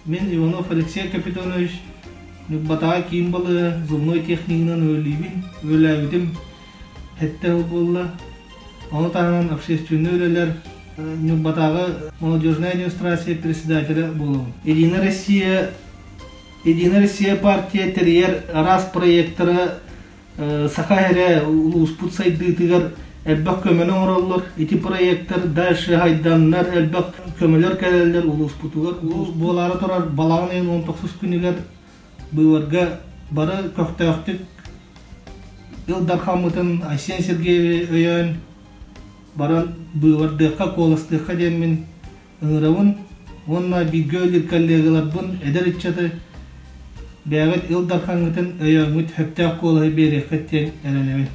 Мен Иванов Алексей Капитонович Нюббатаға кейін балы зубной техникынан өлейбін, өләуідім хәтті болы. Оны тағынан общественный өлелер Нюббатаға молодежная администрация председателя болу. Единая Россия партия терьер раз проекторы Сахаре улуспут сайдытыгар әлбәк көмелі оралылар. Эти проекттар дальше хайданнар әлбәк көмелер кәлелер улуспутугар. Болары тұрар балағын 19 күнігер бұйварға бары көқтәқтік Илдар Хамытын Айсен Сергееве өйен баран бұйвардыққа қолыстыққа демін ұңырауын. Онна бігөлер коллегалар бұн әдір етчаты бәғыт Илдар Хамытын өйен мүт хөптәқ қолы берек әттен әрәнәуін.